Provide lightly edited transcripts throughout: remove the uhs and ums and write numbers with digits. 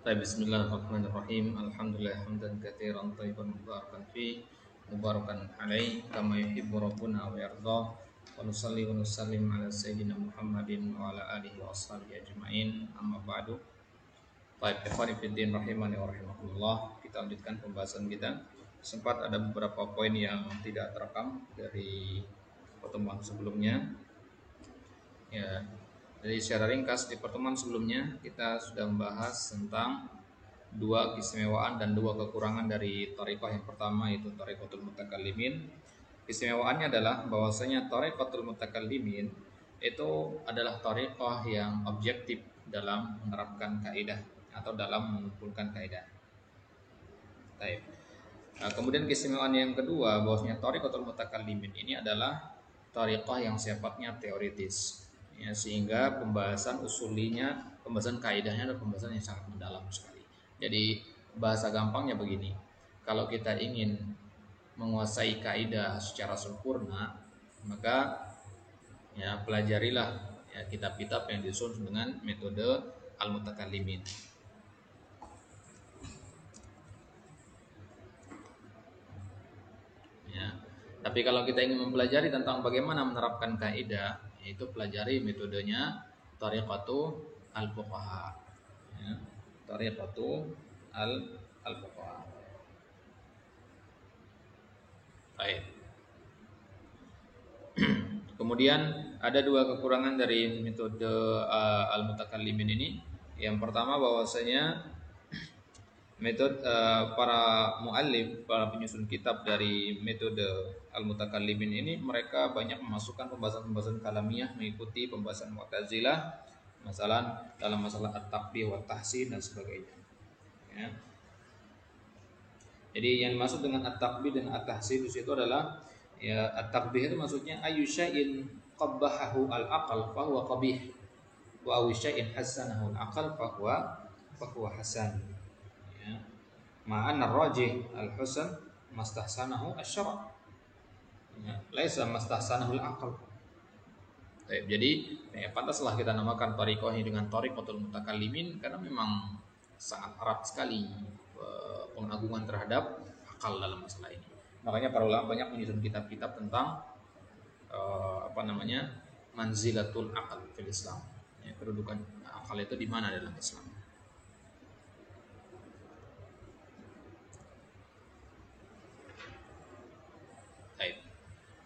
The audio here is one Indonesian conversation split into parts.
Bismillahirrahmanirrahim. Alhamdulillah hamdan katsiran thayyiban mubarakan fi mubarakan alaihi kama yuhibbu rabbuna wa yarda. Wa nusalli wa nusallim ala sayyidina Muhammadin wa ala alihi wa ashabihi ajma'in. Amma ba'du. Baik, ikhwani fiddin rahimani wa rahimakumullah. Kita lanjutkan pembahasan kita. Sempat ada beberapa poin yang tidak terekam dari pertemuan sebelumnya. Ya, jadi secara ringkas di pertemuan sebelumnya kita sudah membahas tentang dua keistimewaan dan dua kekurangan dari thariqah yang pertama, yaitu thariqatul mutakallimin. Keistimewaannya adalah bahwasanya thariqatul mutakallimin itu adalah thariqah yang objektif dalam menerapkan kaidah atau dalam mengumpulkan kaidah. Baik. Nah, kemudian keistimewaan yang kedua bahwasanya thariqatul mutakallimin ini adalah thariqah yang sifatnya teoritis. Ya, sehingga pembahasan usulinya, pembahasan kaidahnya adalah pembahasan yang sangat mendalam sekali. Jadi bahasa gampangnya begini, kalau kita ingin menguasai kaidah secara sempurna, maka ya pelajarilah ya kitab-kitab yang disusun dengan metode al-mutakallimin. Ya. Tapi kalau kita ingin mempelajari tentang bagaimana menerapkan kaidah, yaitu pelajari metodenya thariqatu al-fuqaha. Ya. Thariqatu al-fuqaha. Baik. Kemudian ada dua kekurangan dari metode al-mutakallimin ini. Yang pertama bahwasanya metode para muallif, para penyusun kitab dari metode al-mutakallimin ini, mereka banyak memasukkan pembahasan-pembahasan kalamiah mengikuti pembahasan Mu'tazilah, dalam masalah at-taqbih wa tahsin dan sebagainya. Ya. Jadi yang dimaksud dengan at-taqbih dan at-tahsin itu adalah ya, at-taqbih itu maksudnya ayu syai'in qabbahahu al-aqal fa huwa qabih wa ayu syai'in hasanahu al-aqal fa huwa hasan. Ya. Ma'an ar-rajih al-husan mastahsanahu asy-syara'. Ya, laisa mastahsanahu al-aqal. Jadi pantaslah kita namakan thariqah ini dengan thariqatul mutakallimin karena memang sangat erat sekali pengagungan terhadap akal dalam masalah ini. Makanya para ulama banyak menyusun kitab-kitab tentang manzilatul akal fil Islam. Ya, kedudukan akal itu di mana dalam Islam.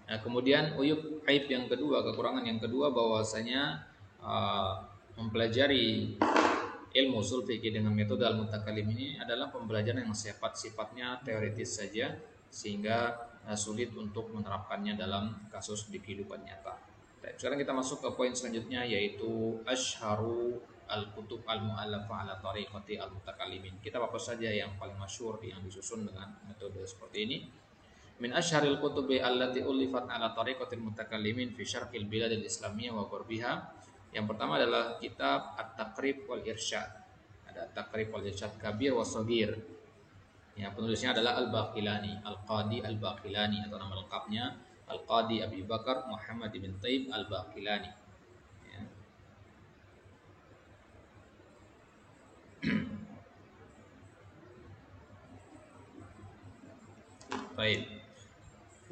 Nah, kemudian uyub aib yang kedua, kekurangan yang kedua bahwasanya mempelajari ilmu usul fikih dengan metode al-mutakallim ini adalah pembelajaran yang sifatnya teoritis saja sehingga sulit untuk menerapkannya dalam kasus di kehidupan nyata. Baik, sekarang kita masuk ke poin selanjutnya, yaitu asyharu al-kutub al-mu'allafah ala tariqati al-mutakallimin. Kitab apa saja yang paling masyhur yang disusun dengan metode seperti ini? Min asyharil kutubi allati ulifat ala tariqatil mutakallimin fi syarqil biladil islamiyah wa ghurbiha. Yang pertama adalah kitab At-Taqrib wal Irsyad. Ada At-Taqrib wal Irsyad Kabir wa Shaghir. Ya, penulisnya adalah Al-Baqilani, Al-Qadi Al-Baqilani, atau nama lengkapnya Al-Qadi Abi Bakar Muhammad bin Taib Al-Baqilani. Ya. Baik.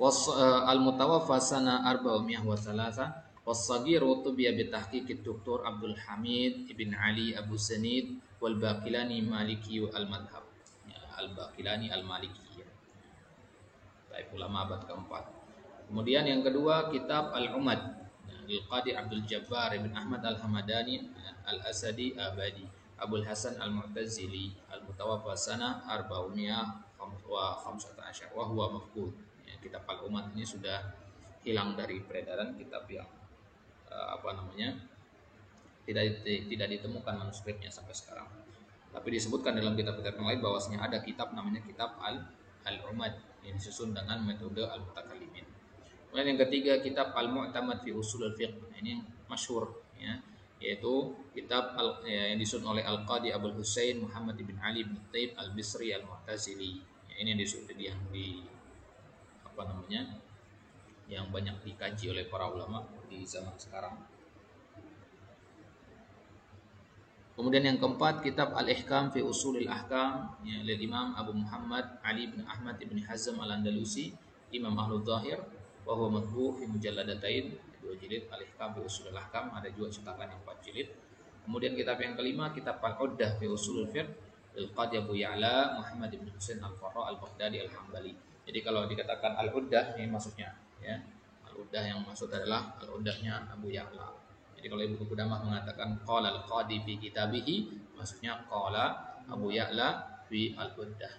Al-Mutawaffa sana 403 was-Saghiru tubiya bi tahqiq Dr. Abdul Hamid ibn Ali Abu Sanid wal Baqilani Maliki al-Madhab. Ya, Al-Baqilani al-Maliki. Baik, ulama abad keempat. Kemudian yang kedua kitab Al-Umad, Al-Qadi Abdul Jabbar ibn Ahmad Al-Hamadani Al-Asadi Abadi Abul Hasan Al-Mu'tazili Al-Mutawaffa sana 415 wa huwa mafqud. Ya, kitab Al-Umad ini sudah hilang dari peredaran, kitab yang tidak ditemukan manuskripnya sampai sekarang. Tapi disebutkan dalam kitab-kitab yang lain bahwasanya ada kitab namanya kitab Al-Umad yang disusun dengan metode al-mutakallimin. Kemudian yang ketiga kitab Al-Mu'tamad fi Ushul al-Fiqh. Ini masyhur ya, yaitu kitab yang disusun oleh Al-Qadi Abul Husain Muhammad bin Ali bin Taib Al-Bisri Al-Mu'tazili. Ya, ini yang banyak dikaji oleh para ulama di zaman sekarang. Kemudian yang keempat kitab Al-Ihkam fi Usulil Ahkam ya, oleh Imam Abu Muhammad Ali bin Ahmad bin Hazm Al-Andalusi, Imam Ahlul Zahir, wa huwa matbu' fi mujalladatain, 2 jilid. Al-Ihkam fi Usulil Ahkam ada juga cetakan yang 4 jilid. Kemudian kitab yang kelima kitab Al-Uddah fi Usulul Fiqh lil Qadi Abu Ya'la Muhammad bin Husain Al-Farra Al-Baghdadi Al-Hambali. Jadi kalau dikatakan Al-Uddah ini maksudnya ya, Al-Uddah yang maksud adalah Al-Uddahnya Abu Ya'la. Jadi kalau Ibnu Qudamah mengatakan qala al-qadi fi kitabihi, maksudnya qala Abu Ya'la fi al-Uddah.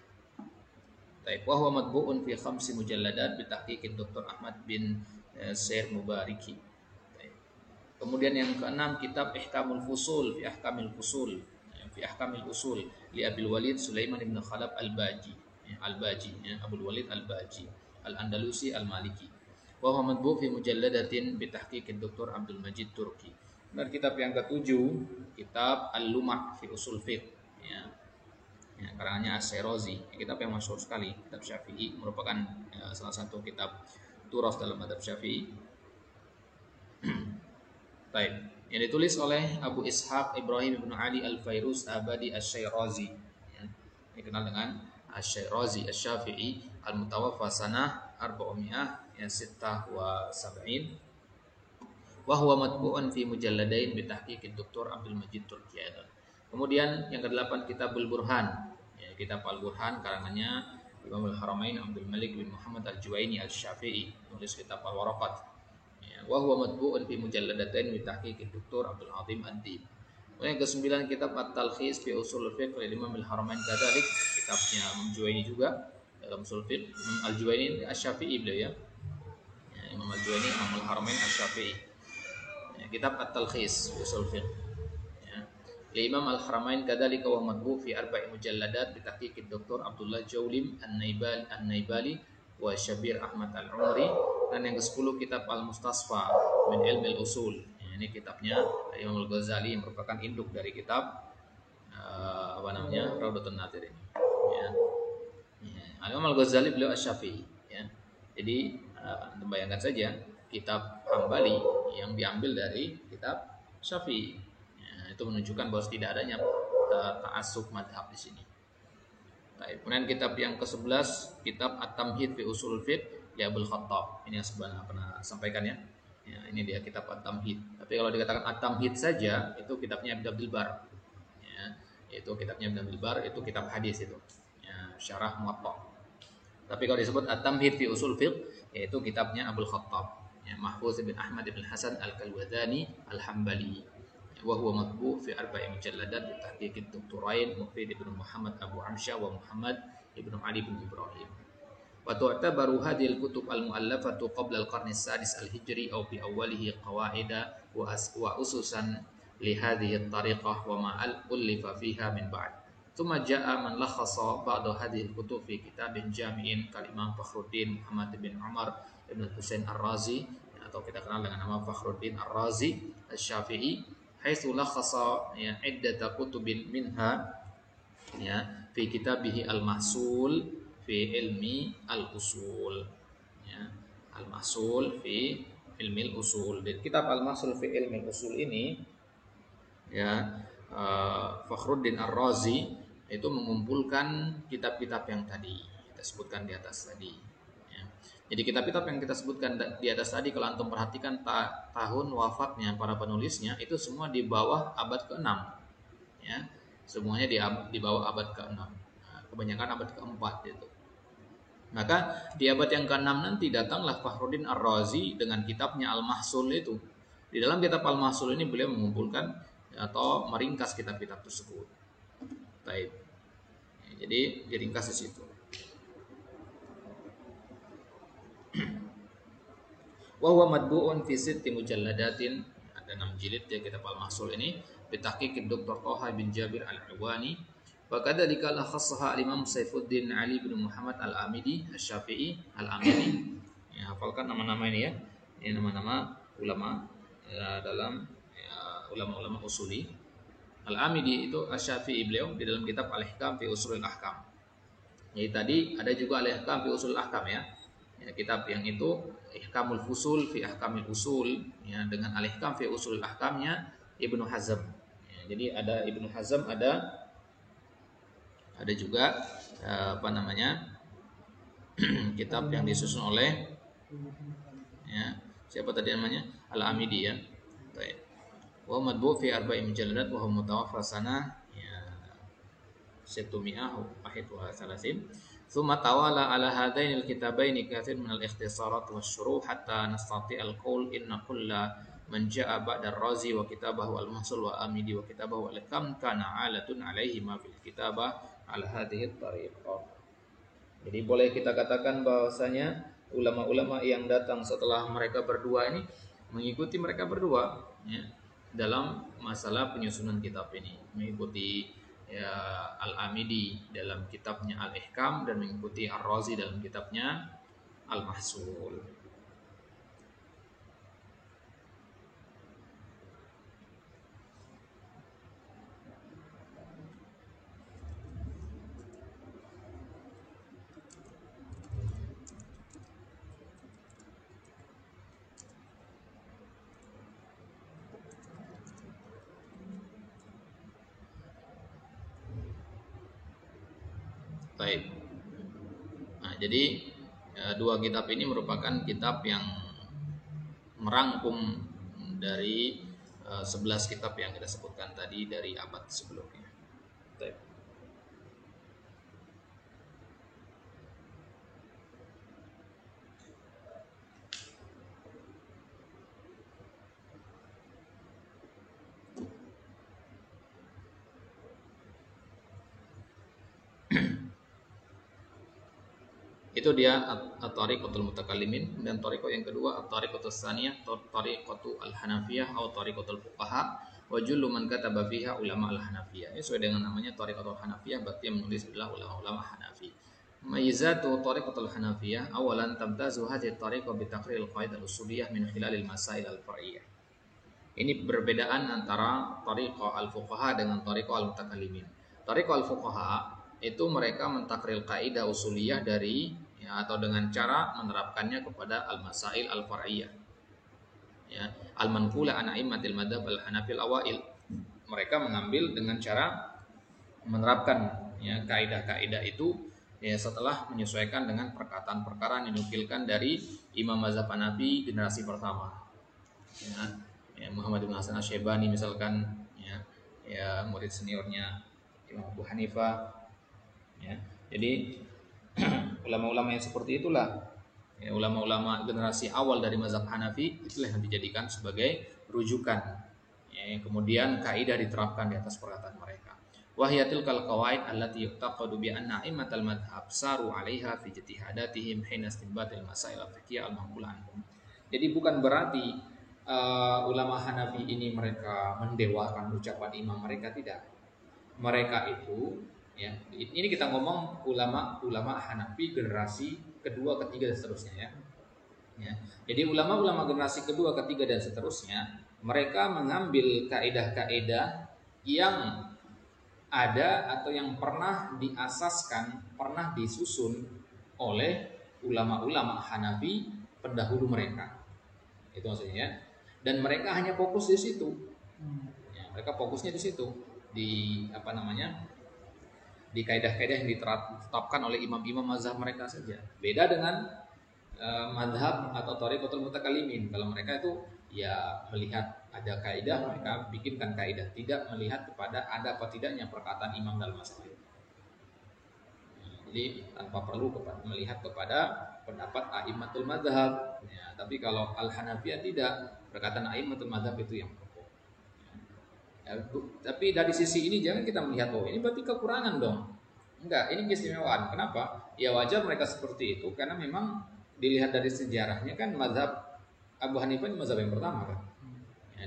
Baik, wa huwa matbu'un fi 5 mujalladat bi tahqiq Dr. Ahmad bin Sair Mubariki. Baik. Kemudian yang keenam kitab Ihkamul Fusul fi Ahkamil Fusul fi Ahkamil Usul li Abil Walid Sulaiman bin Khalaf Al-Baji, Abdul Walid Al-Baji Al-Andalusi Al-Maliki. Wa huwa matbu' fi mujalladatin bi tahqiq Dr. Abdul Majid Turki. Dan kitab yang ketujuh kitab Al-Lumah fi Usul Fiqh ya. Ya, karangannya As-Syirazi. Kitab yang masyhur sekali, kitab Syafi'i, merupakan salah satu kitab turas dalam mazhab Syafi'i. Baik, yang ditulis oleh Abu Ishaq Ibrahim bin Ali Al-Fairuz Abadi Asy-Syirazi ya. Dikenal dengan Asy-Syirazi Asy-Syafi'i al-mutawaffa sanah 400 ya 76 wa huwa matbu'un fi mujalladain bi tahqiq Dr. Abdul Majid Turki. Kemudian yang kedelapan Kitabul Burhan ya, kitab Al-Burhan karangannya Imam Al-Haramain Abdul Malik bin Muhammad Al-Juwaini Al-Syafi'i, tulis kitab Al-Waraqat ya, wa huwa matbu'un fi mujalladatain bi tahqiq Dr. Abdul Azim Ad-Dib. Yang kesembilan kitab At-Talkhis fi Ushul Fiqh oleh Imam Al-Haramain kadzalik, kitabnya Al-Juwaini juga dalam usul fiqh. Imam Al-Juwaini Asy-Syafi'i beliau ya. Imam Al-Juwaini Imam Al-Haramain Asy-Syafi'i. Ya, kitab At-Talkhis usul fiqh. Ya. Imam Al-Haramain kadzalika wa matbu' fi 4 mujalladat bi tahqiq Dr. Abdullah Jaulim An-Naibali wa Syabir Ahmad Al-Umri. Dan yang ke-10 kitab Al-Mustasfa min Ilmi Al-Usul. Ya, ini kitabnya Imam Al-Ghazali yang merupakan induk dari kitab Rawdatun Nadhir ini. Ya. Imam Al-Ghazali beliau Asy-Syafi'i ya. Jadi Anda bayangkan saja kitab Hambali yang diambil dari kitab Syafi'i. Ya, itu menunjukkan bahwa tidak adanya ta'assub madhab di sini. Baik, kemudian kitab yang ke-11 kitab At-Tamhid fi Ushul Fiqh li Abdul Khattab. Ini yang sebenarnya pernah sampaikan ya. Ya, ini dia kitab At-Tamhid. Tapi kalau dikatakan At-Tamhid saja itu kitabnya Ibnu Abdul Bar. Ya, itu kitabnya Ibnu Abdul Bar, itu kitab hadis itu. Ya, syarah Muwatta. Tapi kalau disebut At-Tamhid fi Ushul Fiqh yaitu kitabnya Abdul Khattab ya, Mahfuz bin Ahmad bin Hasan Al-Kalwadani Al-Hambali. Wa huwa matbu' fi 4 mujalladat bi tahqiq Dr. Mufid bin Muhammad Abu Amsyah wa Muhammad ibn Ali bin Ibrahim. Wa tu'tabaru hadhihi al-kutub al-mu'allafatu qabla al-qarn as-sadis al-hijri aw fi awwalihi qawaida wa ususan li hadhihi at-tariqah wa ma al-ullifa fiha min ba'd. Tsumma jaa man lakhasa ba'd hadhihi al-kutub fi kitabin jami'in kal Imam Fakhruddin Muhammad bin Umar ibn Husain Ar-Razi atau kita kenal dengan nama Fakhruddin Ar-Razi Asy-Syafi'i, haitsu lakhasa ya iddata kutubin minha ya fi kitabihi Al-Mahsul fi ilmi al-usul ya, Al-Mahsul fi ilmi al-usul. Dan kitab Al-Mahsul fi ilmi al-usul ini ya Fakhruddin Ar-Razi itu mengumpulkan kitab-kitab yang tadi kita sebutkan di atas tadi ya. Jadi kitab-kitab yang kita sebutkan di atas tadi kalau antum perhatikan tahun wafatnya para penulisnya itu semua di bawah abad ke-6 ya. Semuanya di bawah abad ke-6. Nah, kebanyakan abad ke-4 itu. Maka di abad yang ke-6 nanti datanglah Fakhruddin Ar-Razi dengan kitabnya Al-Mahsul itu. Di dalam kitab Al-Mahsul ini beliau mengumpulkan atau meringkas kitab-kitab tersebut. Baik. Jadi diringkas di situ. Wa huwa matbu'un fi 6 mujalladatin, ada 6 jilid ya kitab Al-Mahsul ini, bi tahqiq Dr. Thaha bin Jabir Al-Iwani. Wa kadzalika lakhassaha Imam Saifuddin Ali bin Muhammad Al-Amidi Asy-Syafi'i Al-Amidi. Ya, hafalkan nama-nama ini ya. Ini nama-nama ulama dalam ulama-ulama usuli. Al-Amidi itu Asy-Syafi'i beliau di dalam kitab Al-Ihkam fi Ushul Ahkam. Jadi tadi ada juga Al-Ihkam fi Ushul Ahkam ya. Ya, kitab yang itu Ihkamul Fusul fi Ahkamil Usul ya, dengan Al-Ihkam fi Ushul Ahkamnya Ibnu Hazm. Ya, Jadi ada Ibnu Hazm, ada juga kitab yang disusun oleh siapa tadi namanya? Al-Amidi ya. Baik. Wa madbu fi arba'i mujalladat wa huwa mutawaffa sanah Situmiyah wahid wa salasin. Thumma tawala ala hadainil kitabaini kathir min al-ikhtisarat wa syuruh hatta nastati al-qawl inna kulla man ja'a ba'da ar-Razi wa kitabahu al-Mahsul wa Amidi wa kitabahu al-Kam kana alatun alaihi ma fil kitabah ala hadhihi tariqah. Jadi boleh kita katakan bahwasanya ulama-ulama yang datang setelah mereka berdua ini mengikuti mereka berdua ya, dalam masalah penyusunan kitab ini, mengikuti Al-Amidi dalam kitabnya Al-Ihkam dan mengikuti Ar-Razi dalam kitabnya Al-Mahsul. Baik. Nah, jadi dua kitab ini merupakan kitab yang merangkum dari 11 kitab yang kita sebutkan tadi dari abad sebelumnya. Baik. Itu dia at-tariqatul mutakallimin, dan tariqah yang kedua at-tariqatus tsaniyah, tariqatul al-hanafiyah atau tariqatul fuqaha wa jullu man kataba fiha ulama al-hanafiyah. Ini sesuai dengan namanya tariqatul hanafiyah, berarti yang menulis adalah ulama-ulama Hanafi. Mayyizatu tariqatul hanafiyah, awalan tamtazu hadhihi tariqah bi taqriril qaidah al-usuliyah min khilalil masail al-far'iyyah. Ini perbedaan antara tariqah al-fuqaha dengan tariqah al-mutakallimin. Tariqah al-fuqaha itu mereka mentakril kaidah usuliyah dari atau dengan cara menerapkannya kepada al-masail al-far'iyyah. Ya, al-manqula an a'immatil madzhab al-hanafil awail. Mereka mengambil dengan cara menerapkan kaidah-kaidah itu setelah menyesuaikan dengan perkataan-perkataan yang dinukilkan dari imam mazhab Hanafi generasi pertama. Muhammad bin Hasan Asy-Syaibani misalkan murid seniornya Imam Abu Hanifah. Jadi ulama-ulama yang seperti itulah ulama-ulama generasi awal dari mazhab Hanafi, itulah yang dijadikan sebagai rujukan. Kemudian kaidah diterapkan di atas perkataan mereka. Wahyatil kal qawaid allati yu'taqadu bi anna a'immatal madhhab saru 'alaiha fi ijtihadatihim hina istinbatil masail al-fiqhiyah al-manqul anhum. Jadi bukan berarti ulama Hanafi ini mereka mendewakan ucapan imam mereka, tidak. Mereka itu ini kita ngomong ulama Hanafi generasi kedua, ketiga dan seterusnya ya. Jadi ulama-ulama generasi kedua, ketiga dan seterusnya, mereka mengambil kaidah-kaidah yang ada atau yang pernah diasaskan, pernah disusun oleh ulama-ulama Hanafi pendahulu mereka. Itu maksudnya ya. Dan mereka hanya fokus di situ. Mereka fokusnya di situ, di di kaidah-kaidah yang ditetapkan oleh imam-imam mazhab mereka saja. Beda dengan mazhab atau thariqatul mutakallimin. Kalau mereka itu melihat ada kaidah, mereka bikinkan kaidah, tidak melihat kepada ada apa tidaknya perkataan imam dalam masalah itu. Jadi tanpa perlu melihat kepada pendapat a'immatul mazhab. Tapi kalau al-Hanafiyah tidak, perkataan a'immatul mazhab itu yang pokok. Tapi dari sisi ini jangan kita melihat ini berarti kekurangan dong. Enggak, ini keistimewaan. Kenapa? Ya wajar mereka seperti itu karena memang dilihat dari sejarahnya kan mazhab Abu Hanifah ini mazhab yang pertama kan.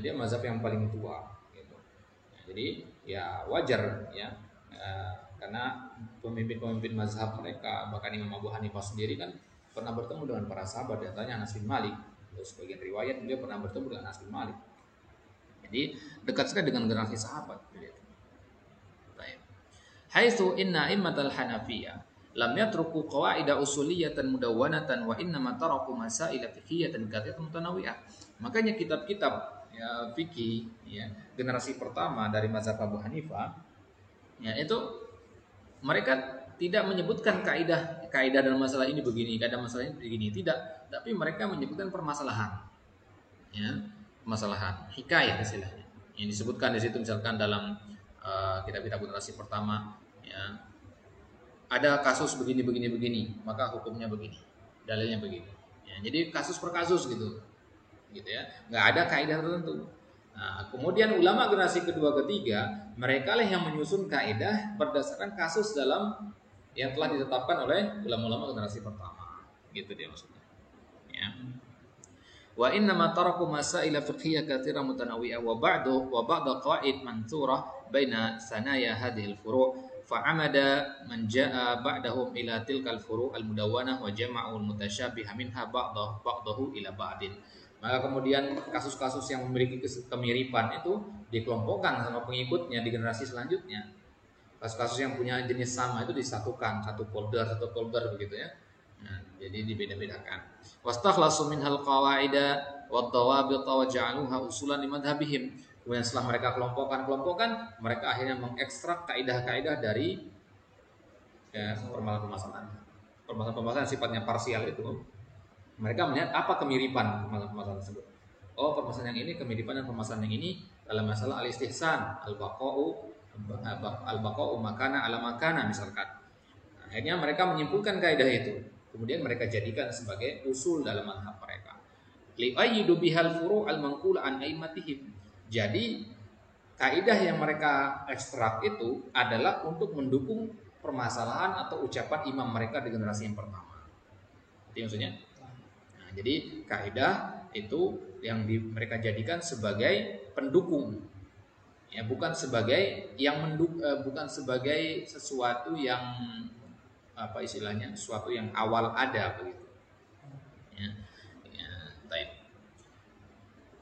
Dia mazhab yang paling tua gitu. Jadi wajar karena pemimpin-pemimpin mazhab mereka, bahkan Imam Abu Hanifah sendiri kan pernah bertemu dengan para sahabat, diantaranya Anas bin Malik. Terus sebagian riwayat beliau pernah bertemu dengan Anas bin Malik. Jadi dekat sekali dengan generasi sahabat. Baik. Haitsu inna immatal hanafiyah lam yatruku qawaida usuliyatan mudawwanatan wa inna ma taraku masail fiqhiyatan katsiratan mutanawwi'ah. Makanya kitab-kitab ya fikih ya generasi pertama dari mazhab Abu Hanifah ya itu mereka tidak menyebutkan kaidah dalam masalah ini begini, kaidah masalah ini begini, tidak, tapi mereka menyebutkan permasalahan ya, permasalahan hikayah istilahnya yang disebutkan di situ misalkan dalam kitab-kitab generasi pertama ya ada kasus begini begini begini maka hukumnya begini, dalilnya begini ya, jadi kasus per kasus gitu ya, nggak ada kaidah tertentu. Nah, kemudian ulama generasi kedua ketiga mereka lah yang menyusun kaidah berdasarkan kasus dalam yang telah ditetapkan oleh ulama-ulama generasi pertama, gitu dia maksudnya ya. Wa inna ma taraku masaila fiqhiyah katsira mutanawwi'ah wa ba'du qawaid mansurah baina sanaya hadhil furu' fa'amada man jaa'a ba'dahum ila tilkal furu' al-mudawwanah wa jama'ul mutasyabiha minha ba'dahu ila ba'din. Maka kemudian kasus-kasus yang memiliki kemiripan itu dikelompokkan sama pengikutnya di generasi selanjutnya. Kasus-kasus yang punya jenis sama itu disatukan, satu folder begitu ya. Nah, jadi dibeda-bedakan. Wastakhlasu minhal qawaida wad dawabit wa ja'aluha usulan li madhhabihim. Kemudian setelah mereka kelompokkan, mereka akhirnya mengekstrak kaidah-kaidah dari ya, permasalahan sifatnya parsial itu. Mereka melihat apa kemiripan permasalahan tersebut. Oh, permasalahan yang ini kemiripan dan permasalahan yang ini dalam masalah al-istihsan, al-baqa'u makana ala makana misalkan. Akhirnya mereka menyimpulkan kaidah itu. Kemudian mereka jadikan sebagai usul dalam mazhab mereka. Li'ayyidu bihal furu' al-manqul an aimatihim. Jadi kaidah yang mereka ekstrak itu adalah untuk mendukung permasalahan atau ucapan imam mereka di generasi yang pertama. Itu maksudnya. Jadi kaidah itu yang mereka jadikan sebagai pendukung, ya bukan sebagai bukan sebagai sesuatu yang apa istilahnya, sesuatu yang awal ada begitu. Baik.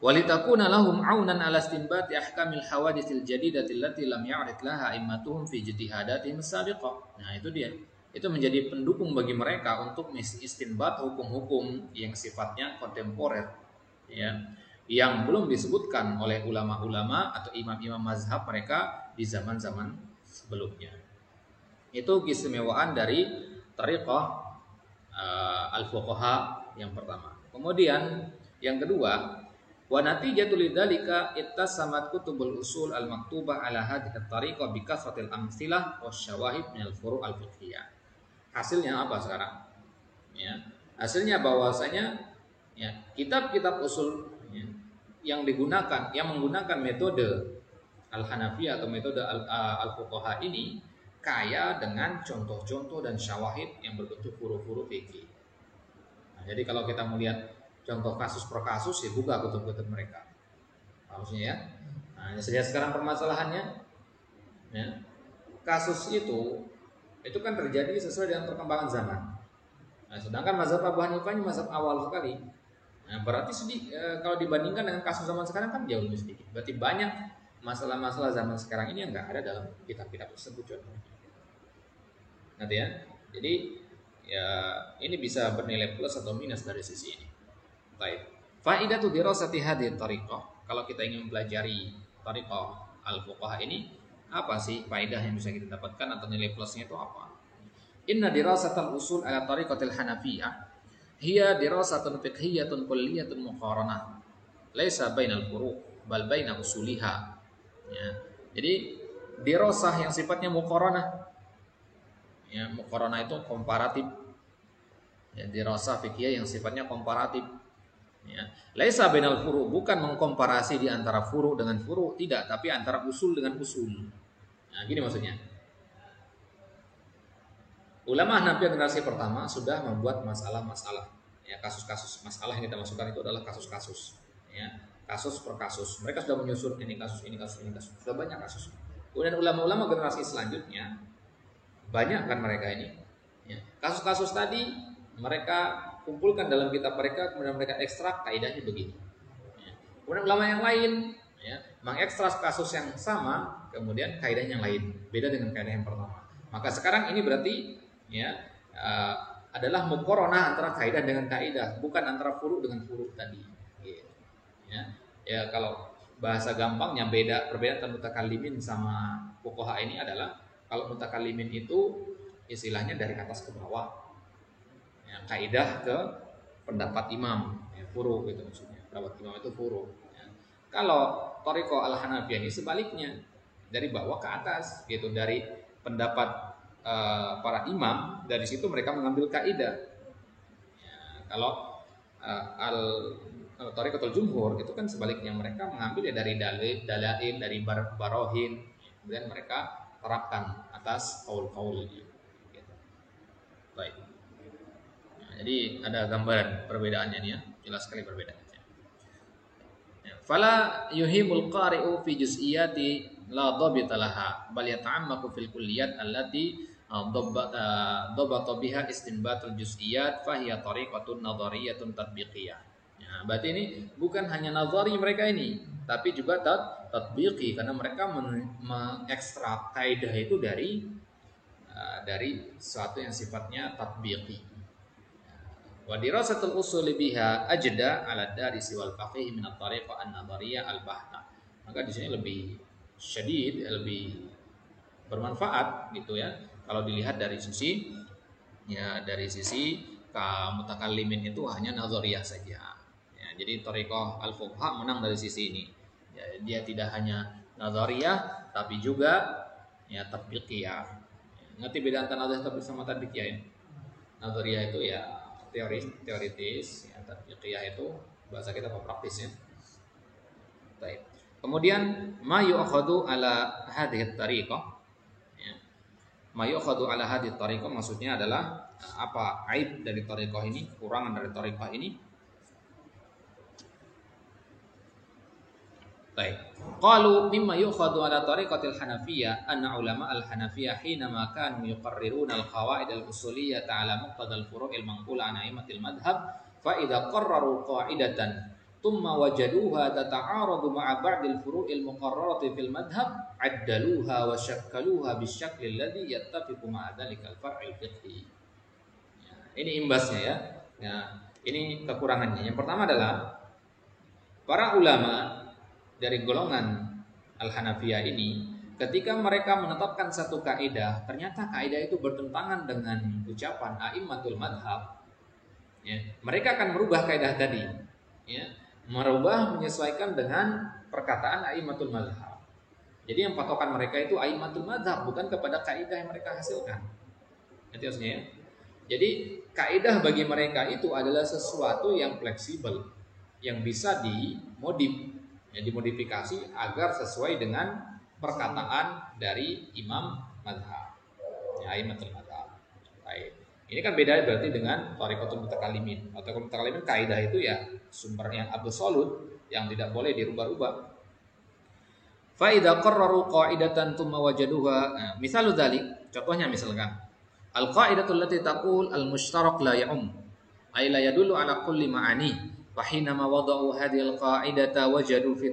Walitakuna lahum aunan ala istinbati ahkamil hawaditsil jadidati allati lam ya'rid laha immatuhum fi ijtihadatihim sabiqah. Nah, itu dia. Itu menjadi pendukung bagi mereka untuk istinbat hukum-hukum yang sifatnya kontemporer ya, yang belum disebutkan oleh ulama-ulama atau imam-imam mazhab mereka di zaman-zaman sebelumnya. Itu keistimewaan dari tariqah al-fuqaha yang pertama. Kemudian yang kedua, wa natijatul lidzalika ittasamat kutubul usul al-maktubah ala hadhihi at-tariqah bi kasratil amtsilah wasyawahid min al-furu' al-fiqhiyah. Hasilnya apa sekarang? Ya, hasilnya bahwasanya ya, kitab-kitab usul ya, yang menggunakan metode al-Hanafiyah atau metode al-Fuqaha ini kaya dengan contoh-contoh dan syawahid yang berbentuk furu-furu fikih. Nah, jadi kalau kita melihat contoh kasus per kasus ya buka kutub-kutub mereka. Maksudnya ya. Nah, sekarang permasalahannya ya, kasus itu kan terjadi sesuai dengan perkembangan zaman. Nah, sedangkan mazhab Abu Hanifah ini mazhab awal sekali. Nah, berarti kalau dibandingkan dengan kasus zaman sekarang kan jauh lebih sedikit. Berarti banyak masalah-masalah zaman sekarang ini yang nggak ada dalam kitab-kitab tersebut contohnya. Nanti ya. Jadi ya ini bisa bernilai plus atau minus dari sisi ini. Baik. Faidatu dirasati hadhihi tariqah. Kalau kita ingin mempelajari tariqah al-fuqaha ini, apa sih faedah yang bisa kita dapatkan atau nilai plusnya itu apa? Inna dirasatal usul ala tariqatil hanafiyah hiya dirasatun fiqhiyatun kulliyatun muqaranah laisa bainal furu' bal baina usuliha. Ya. Jadi dirasah yang sifatnya muqaranah. Ya, muqaranah itu komparatif. Ya, dirasah fiqhiyah yang sifatnya komparatif. Ya. Laisa bainal furu', bukan mengkomparasi di antara furu' dengan furu', tidak, tapi antara usul dengan usul. Nah, gini maksudnya. Ulama Hanafi generasi pertama sudah membuat masalah-masalah. Ya, kasus-kasus masalah yang kita masukkan itu adalah kasus-kasus. Ya, kasus per kasus. Mereka sudah menyusun ini kasus. Sudah banyak kasus. Kemudian ulama-ulama generasi selanjutnya banyak kan mereka ini. Ya, kasus-kasus tadi mereka kumpulkan dalam kitab mereka, kemudian mereka ekstrak kaidahnya begini. Ya. Kemudian ulama yang lain ya, mengekstrak kasus yang sama, kemudian kaidah yang lain, beda dengan kaidah yang pertama. Maka sekarang ini berarti ya adalah muqaranah antara kaidah dengan kaidah, bukan antara furu' dengan furu' tadi. Gitu. Ya. Ya kalau bahasa gampangnya perbedaan antara mutakallimin sama fuqaha ini adalah kalau mutakallimin itu istilahnya dari atas ke bawah. Ya, kaidah ke pendapat imam, ya, furu itu maksudnya. Pendapat imam itu furu. Ya. Kalau Thariqah Al-Hanafiyah ini sebaliknya dari bawah ke atas gitu, dari pendapat para imam, dari situ mereka mengambil kaidah. Ya, kalau al Thariqatul Jumhur itu kan sebaliknya, mereka mengambil ya dari dalail, dari barohin, kemudian mereka terapkan atas qaul-qaulnya. Gitu. Baik. Nah, jadi ada gambaran perbedaannya nih ya, jelas sekali perbedaannya. Ya. Fala yuhibul qari'u fi juz'iyati la dhabita laha bal yata'ammaku fil kulliyat allati dhabbata biha istinbatul juz'iyat fa hiya tariqatun nadhariyatun tatbiqiyah. Ya, berarti ini bukan hanya nazari mereka ini, tapi juga tatbiqi, karena mereka mengekstrak kaidah itu dari sesuatu yang sifatnya tatbiqi. Wa dirasatul usul biha ajda 'ala darisi wal faqih min at-tariqah an-nadhariyah al-bahtah. Maka di sini lebih syadid, lebih bermanfaat gitu ya. Kalau dilihat dari sisi mutakallimin itu hanya nadhariyah saja. Ya, jadi thariqah al-fuqaha menang dari sisi ini. Ya, dia tidak hanya nadhariyah tapi juga ya tatbiqiyah. Ngerti beda antara nadhariyah sama tatbiqiyah ini? Nadhariyah itu ya teoritis, ya, tatbiqiyah itu bahasa kita praktis ya. Baik. Kemudian ma yu'khadhu ala hadhihi tariqah. Ya. Ma yu'khadhu ala hadhihi tariqah maksudnya adalah apa aib dari tariqah ini, kekurangan dari tariqah ini. Baik. Qalu mimma yu'khadhu ala tariqatil Hanafiyyah anna ulama al-Hanafiyyah hinama kanu yuqarriruna al-qawaid al-usuliyyah ala muqtada al-furu'il manqula an a'immatil madhhab fa idza qarraru qa'idatan thumma wajaduha tata'aradu ma'a ba'dil furu'il muqarrarati fil madhhab addaluha wa syakkaluha bisyakli alladhi yattafiqu ma'a dhalikal far'il fiqhi. Ya, ini imbasnya ya. Ya, ini kekurangannya. Yang pertama adalah para ulama dari golongan Al-Hanafiyah ini, ketika mereka menetapkan satu kaidah, ternyata kaidah itu bertentangan dengan ucapan a'immatul madhab, ya, mereka akan merubah kaidah tadi, ya, merubah menyesuaikan dengan perkataan a'immatul madhab. Jadi yang patokan mereka itu a'immatul madhab, bukan kepada kaidah yang mereka hasilkan. Nanti maksudnya ya. Jadi kaidah bagi mereka itu adalah sesuatu yang fleksibel, yang bisa dimodifikasi agar sesuai dengan perkataan dari imam madhab, ya, a'immatul madhab. Baik. Ini kan beda berarti dengan thariqatul mutakallimin. Thariqatul mutakallimin kaidah itu ya sumber yang absolut yang tidak boleh dirubah-rubah. Fa idza qarraru qa'idatan thumma wajaduha, misalu dzalik, contohnya misalkan al-qa'idatul lati taqul al-mushtarak la ya'um ay la yadullu ala kulli ma'ani. Fahinama wada'u hadhil qa'idata wajadu fi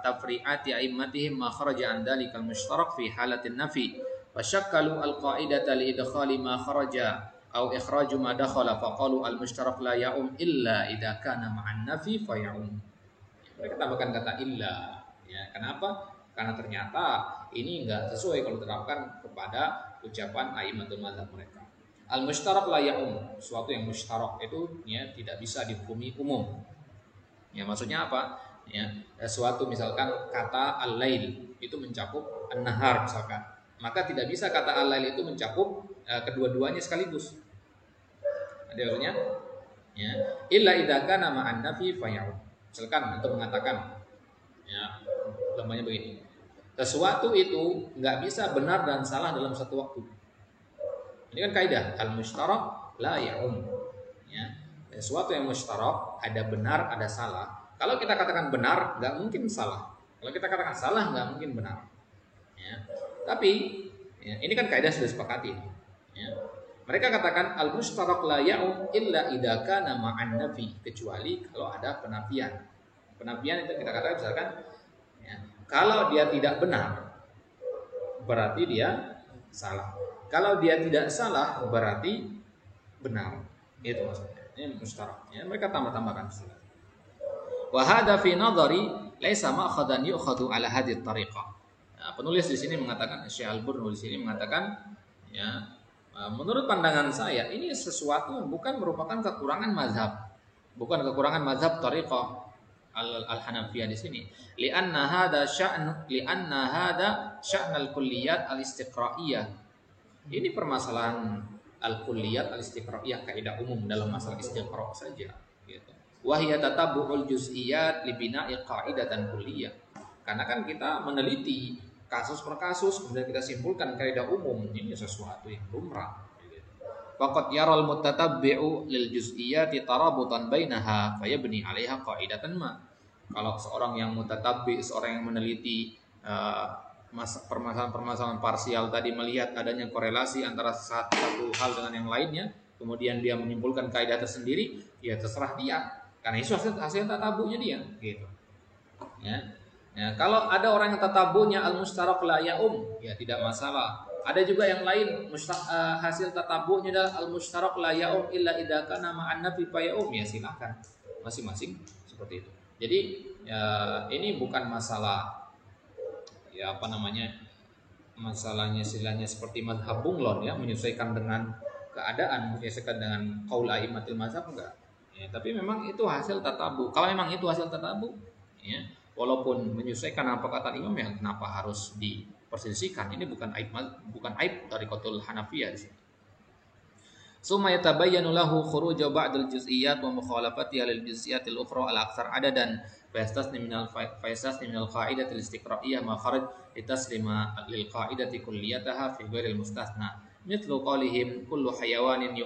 tafri'ati a'immatihim ma kharaja an dhalikal mushtarak fi halatin nafi wa syakkalu al-qa'idata li idkhali ma kharaja aw ikhraju ma dakhala faqalu al-mushtarak la ya'um illa idza kana ma'an nafi fa ya'um. Mereka tambahkan kata illa, ya. Kenapa? Karena ternyata ini enggak sesuai kalau diterapkan kepada ucapan a'immatul madzhab mereka. Al-mushtarak la ya'um, sesuatu yang mushtarak itu ya tidak bisa dihukumi umum. Ya, maksudnya apa? Ya, sesuatu misalkan kata al-lail itu mencakup an-nahar misalkan. Maka tidak bisa kata al-lail itu mencakup kedua-duanya sekaligus. Ada maksudnya? Ya, illa idza kana ma'an nafi fa ya'um. Misalkan untuk mengatakan ya, namanya begini. Sesuatu itu enggak bisa benar dan salah dalam satu waktu. Ini kan kaidah al-mushtarak la ya'um. Ya. Sesuatu yang mushtarak ada benar, ada salah. Kalau kita katakan benar, nggak mungkin salah. Kalau kita katakan salah, nggak mungkin benar. Ya. Tapi ya, ini kan kaidah sudah sepakati. Ya. Mereka katakan al-mushtarak la ya'um illa idza kana ma'an nafi, kecuali kalau ada penafian. Penafian itu kita katakan misalkan ya, kalau dia tidak benar berarti dia salah. Kalau dia tidak salah berarti benar. Itu maksudnya. Ini mustarak. Ya, mereka tambah-tambahkan. Wa hadza fi nadhari laisa ma'khadan yu'khadhu ala hadhihi tariqah. Nah, penulis di sini mengatakan, Syekh Al-Burnu di sini mengatakan, ya, menurut pandangan saya ini sesuatu yang bukan merupakan kekurangan mazhab, bukan kekurangan mazhab tariqah al-Hanafiyah di sini. Li'anna hada sya'n al-kulliyat al-istiqra'iyah. Ini permasalahan al-kulliyat al-istiqra'iyah, kaidah umum dalam masalah istiqra' saja, gitu. Wa hiya tatabbu'ul juz'iyat li bina'i qa'idatan kulliyah. Karena kan kita meneliti kasus per kasus, kemudian kita simpulkan kaidah umum, ini sesuatu yang lumrah. Faqad yaral muttatabbi'u lil juz'iyyati tarabutan bainaha fayabni 'alaiha qa'idatan ma. Kalau seorang yang mutatabbi, seorang yang meneliti permasalahan-permasalahan parsial tadi, melihat adanya korelasi antara satu hal dengan yang lainnya, kemudian dia menyimpulkan kaidah tersendiri, ya terserah dia, karena itu hasil tatabunya dia, gitu. Ya. Ya, kalau ada orang yang tatabunya al-mustarak la ya'um, ya tidak masalah. Ada juga yang lain hasil tatabunya adalah al-mustarak la ya'um illa idza kana ma'an nafi fa ya'um, ya silakan. Masing-masing seperti itu. Jadi ya, ini bukan masalah, ya apa namanya, masalahnya istilahnya seperti mazhab bunglon, ya, menyesuaikan dengan keadaan, menyesuaikan dengan qaul a'immatul mazhab, enggak. Ya, tapi memang itu hasil tatabu. Kalau memang itu hasil tatabu, ya, walaupun menyesuaikan apa kata imam, yang kenapa harus dipersisikan? Ini bukan aib dari qaul Hanafiyah di sini. Summa yatabayyanu lahu khuruj ba'dal juz'iyyat wa mukhalafatiha lil juz'iyyatil ukhra al aktsar adadan fayastasni minal qa'idatil istiqra'iyah ma kharaj litaslima lil qa'idati kulliyataha fi ghairil mustasna mithlu qawlihim kullu hayawanin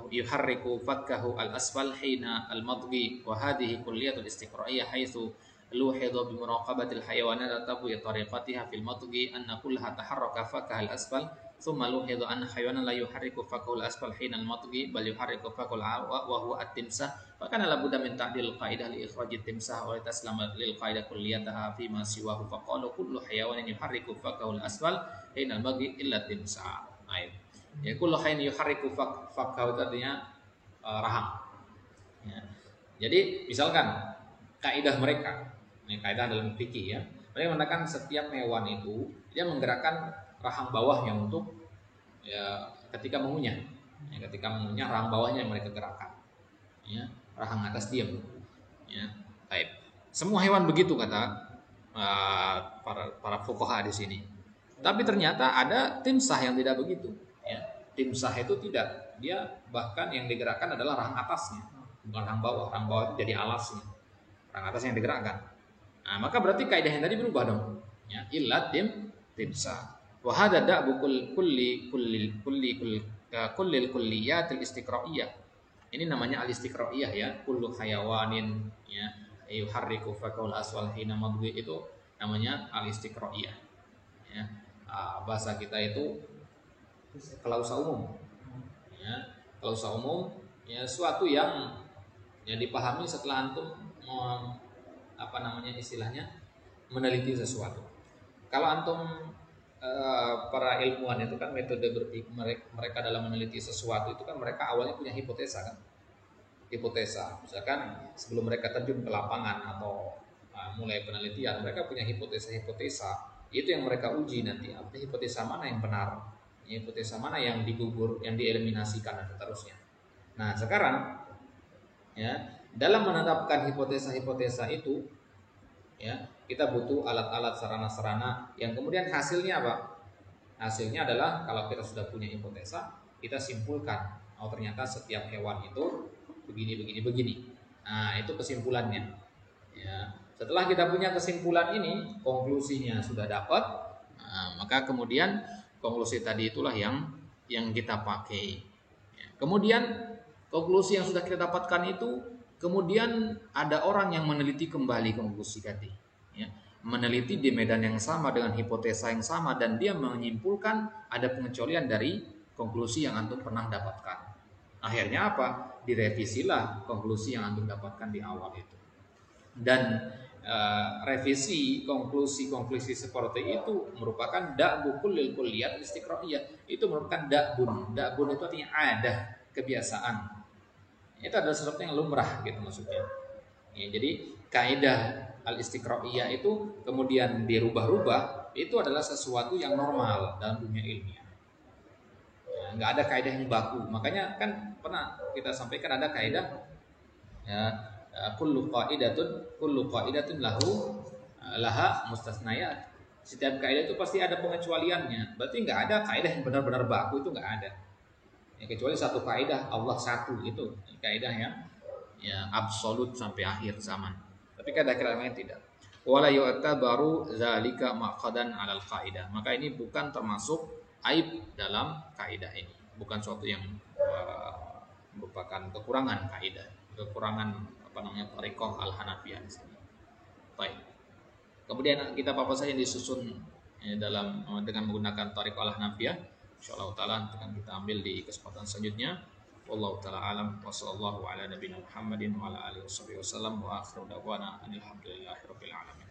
yuharriku fakkahu al asfal hina al madghi wa hadhihi kulliyatul istiqra'iyah haitsu luhidha bi muraqabatil hayawanat tabu tariqatiha fil madghi anna kullaha taharraka fakkaha al asfal thumma luhidha anna hayawanan la yuharriku fakkahu al asfal hina al madghi bal yuharriku fakkahu al wa huwa at-timsah fa kana la budda min ta'dil qaidah li ikhraj at-timsah wa taslama lil qaidah kulliyataha fi ma siwahu fa qalu kullu hayawanin yuharriku fakkahu al asfal hina al madghi illa at-timsah. Ya, kullu hayawanin yuharriku fakkahu artinya rahang. Ya. Jadi misalkan kaidah mereka, ini kaidah dalam fikih, ya, mereka mengatakan setiap hewan itu dia menggerakkan rahang bawahnya untuk, ya, ketika mengunyah, ya, ketika mengunyah rahang bawahnya yang mereka gerakkan, ya, rahang atas diam, ya. Baik, semua hewan begitu kata para fuqaha di sini. Tapi ternyata ada timsah yang tidak begitu, ya. Timsah itu tidak, dia bahkan yang digerakkan adalah rahang atasnya, bukan rahang bawah. Rahang bawah itu jadi alasnya, rahang atas yang digerakkan. Nah, maka berarti kaidah yang tadi berubah dong, ya, illat timsah. Wa hadza da'bu kulliyatil istiqra'iyah. Ini namanya al-istiqra'iyah, ya, kullu hayawanin, ya, yuharriku fakul aswal hina madwi, itu namanya al-istiqra'iyah, ya. Bahasa kita itu klausa umum, ya, klausa umum, ya, suatu yang, ya, dipahami setelah antum apa namanya istilahnya meneliti sesuatu. Kalau antum para ilmuwan itu kan metode mereka dalam meneliti sesuatu itu kan mereka awalnya punya hipotesa, kan? Hipotesa, misalkan sebelum mereka terjun ke lapangan atau mulai penelitian, mereka punya hipotesa. Itu yang mereka uji nanti. Hipotesa mana yang benar, hipotesa mana yang digugur, yang dieliminasikan, dan seterusnya. Nah, sekarang, ya, dalam menetapkan hipotesa-hipotesa itu, ya, kita butuh alat-alat, sarana-sarana yang kemudian hasilnya apa? Hasilnya adalah kalau kita sudah punya hipotesa, kita simpulkan, oh ternyata setiap hewan itu begini. Nah, itu kesimpulannya. Ya, setelah kita punya kesimpulan ini, konklusinya sudah dapat, nah, maka kemudian konklusi tadi itulah yang kita pakai. Ya, kemudian konklusi yang sudah kita dapatkan itu, kemudian ada orang yang meneliti kembali konklusi tadi, ya, meneliti di medan yang sama dengan hipotesa yang sama, dan dia menyimpulkan ada pengecualian dari konklusi yang antum pernah dapatkan. Akhirnya apa? Direvisilah konklusi yang antum dapatkan di awal itu. Dan revisi konklusi seperti itu merupakan da'bu kullil kulliyat istiqra'iyah. Itu merupakan da'bun. Da'bun itu artinya kebiasaan. Itu adalah sesuatu yang lumrah, gitu maksudnya. Ya, jadi kaidah al-istiqraiyah itu kemudian dirubah-rubah, itu adalah sesuatu yang normal dalam dunia ilmiah. Ya, nggak ada kaidah yang baku. Makanya kan pernah kita sampaikan ada kaidah ya, kullu qaidatun lahu laha mustasnayat. Setiap kaidah itu pasti ada pengecualiannya. Berarti nggak ada kaidah yang benar-benar baku, itu nggak ada. Ya, kecuali satu kaidah Allah satu, itu kaidah yang ya absolut sampai akhir zaman. Tapi kaidah-kaidah lain tidak. Wala yu'tabaru zalika maqadan 'alal qaidah. Maka ini bukan termasuk aib dalam kaidah ini. Bukan suatu yang merupakan kekurangan kaidah, kekurangan apa namanya thariqah al-Hanafiyah di sini. Baik. Kemudian kita apa saja yang disusun dalam dengan menggunakan thariqah al-Hanafiyah, insyaallah taala akan kita ambil di kesempatan selanjutnya. Wallahu taala alam wa sallallahu ala nabiyina Muhammadin wa ala alihi wasallam wa akhiru da'wana alhamdulillahi rabbil alamin.